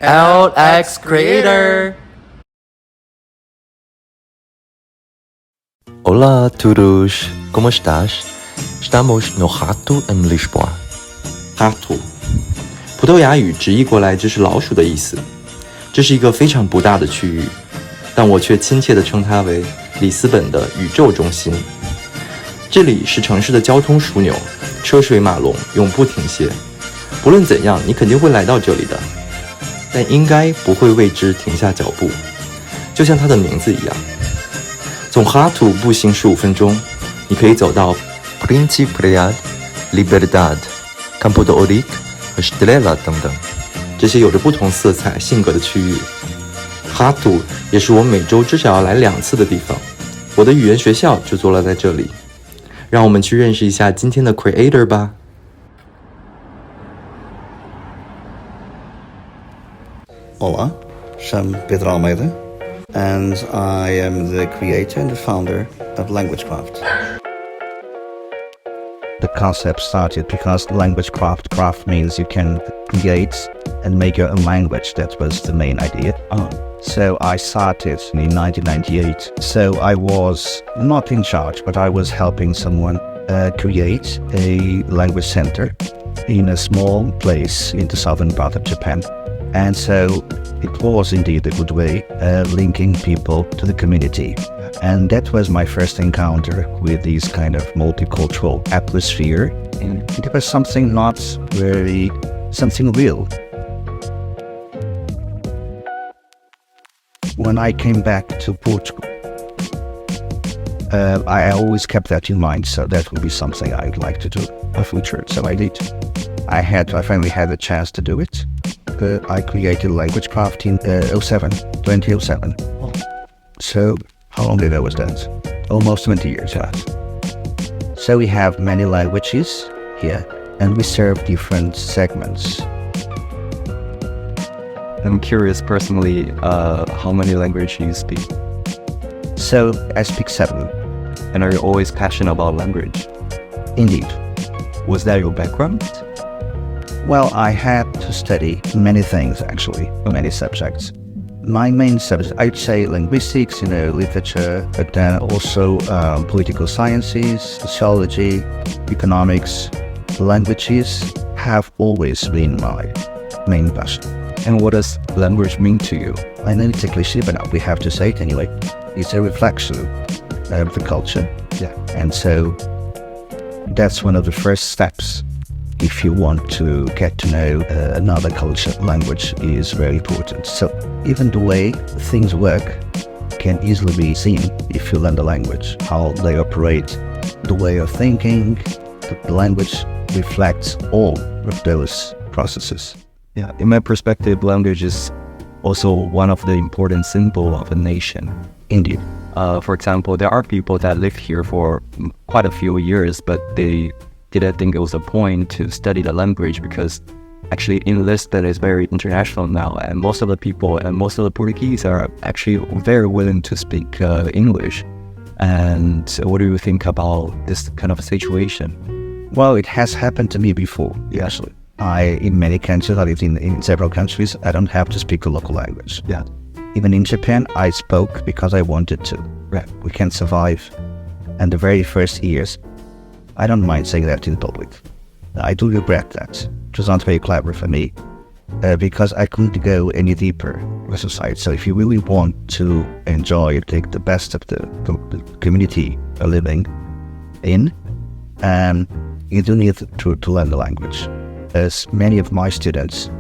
LX Creator. Olá a todos, como estás? Estamos no rato em Lisboa. rato，葡萄牙语直译过来就是老鼠的意思。这是一个非常不大的区域，但我却亲切地称它为里斯本的宇宙中心。这里是城市的交通枢纽，车水马龙，永不停歇。不论怎样，你肯定会来到这里的，但应该不会为之停下脚步，就像它的名字一样。从哈图步行15分钟，你可以走到 Príncipe、Liberdade、Campo de Ourique 和 Estrela 等等，这些有着不同色彩、性格的区域。哈图也是我每周至少要来2次的地方，我的语言学校就坐落在这里。让我们去认识一下今天的 Creator 吧。Olá, chamo Pedro Almeida, and I am the creator and the founder of LanguageCraft. The concept started because LanguageCraft means you can create and make your own language. That was the main idea. So I started in 1998. So I was not in charge, but I was helping someone create a language center in a small place in the southern part of Japan. And so it was indeed a good way of linking people to the community. And that was my first encounter with this kind of multicultural atmosphere. And it was something something real. When I came back to Portugal, I always kept that in mind, so that would be something I'd like to do in the future. So I did. I finally had the chance to do it. I created LanguageCraft in 2007. So how long ago was that? Almost 20 years. Yeah. So we have many languages here, and we serve different segments. I'm curious personally, how many languages you speak? So I speak 7. And are you always passionate about language? Indeed. Was that your background? Well, I had to study many things, actually, many subjects. My main subjects, I'd say linguistics, literature, but then also political sciences, sociology, economics. Languages have always been my main passion. And what does language mean to you? I know it's a cliche, but we have to say it anyway. It's a reflection of the culture. Yeah. And so that's one of the first steps. If you want to get to know another culture, language is very important. So even the way things work can easily be seen if you learn the language, how they operate, the way of thinking. The language reflects all of those processes. Yeah, in my perspective, language is also one of the important symbols of a nation. Indeed. For example, there are people that live here for quite a few years, but they didn't think it was a point to study the language because actually in Lisbon is very international now, and most of the people and most of the Portuguese are actually very willing to speak English. And what do you think about this kind of situation? Well, it has happened to me before, actually. In many countries, I lived in several countries, I don't have to speak a local language. Yeah. Even in Japan, I spoke because I wanted to. Right. We can survive. And the very first years, I don't mind saying that in public. I do regret that. It was not very clever for me because I couldn't go any deeper with society. So if you really want to take the best of the community you're living in, you do need to learn the language. As many of my students,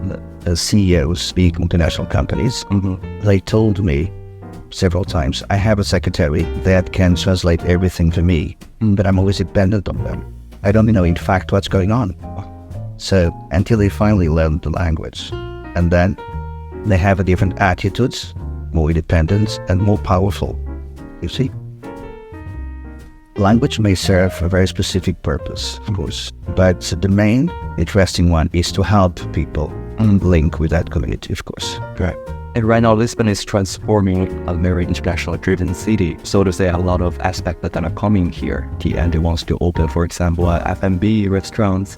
CEOs, speak multinational companies, they told me several times, I have a secretary that can translate everything for me, but I'm always dependent on them. I don't know, in fact, what's going on. So until they finally learn the language, and then they have a different attitudes, more independent and more powerful. You see? Language may serve a very specific purpose, of course, but the main interesting one is to help people link with that community, of course. Right. And right now, Lisbon is transforming a very international-driven city. So to say, a lot of aspects that are coming here, and they want to open, for example, F&B restaurants.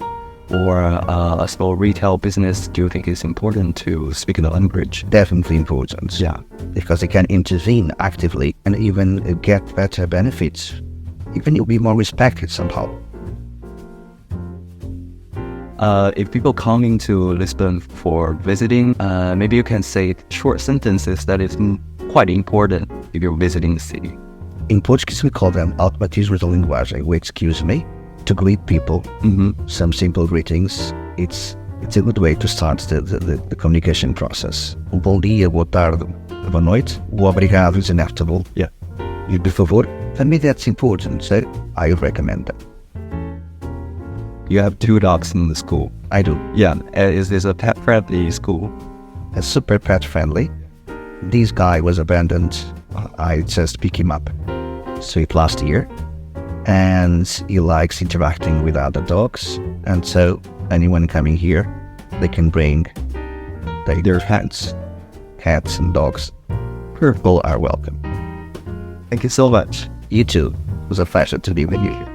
or a small retail business, do you think it's important to speak the language? Definitely important. Yeah. Because they can intervene actively and even get better benefits. Even you'll be more respected somehow. If people coming to Lisbon for visiting, maybe you can say short sentences that is quite important if you're visiting the city. In Portuguese, we call them automatismos da linguagem, which, excuse me, to greet people. Some simple greetings. It's a good way to start the communication process. Bom dia, boa tarde, boa noite. O obrigado is inevitable. Yeah. E por favor. For me, that's important, so I recommend that. You have 2 dogs in the school. I do. Yeah. Is this a pet-friendly school? A super pet friendly. This guy was abandoned. I just picked him up street last year, and he likes interacting with other dogs. And so anyone coming here, they can bring their pets, cats and dogs. All are welcome. Thank you so much. You too. It was a pleasure to be with you.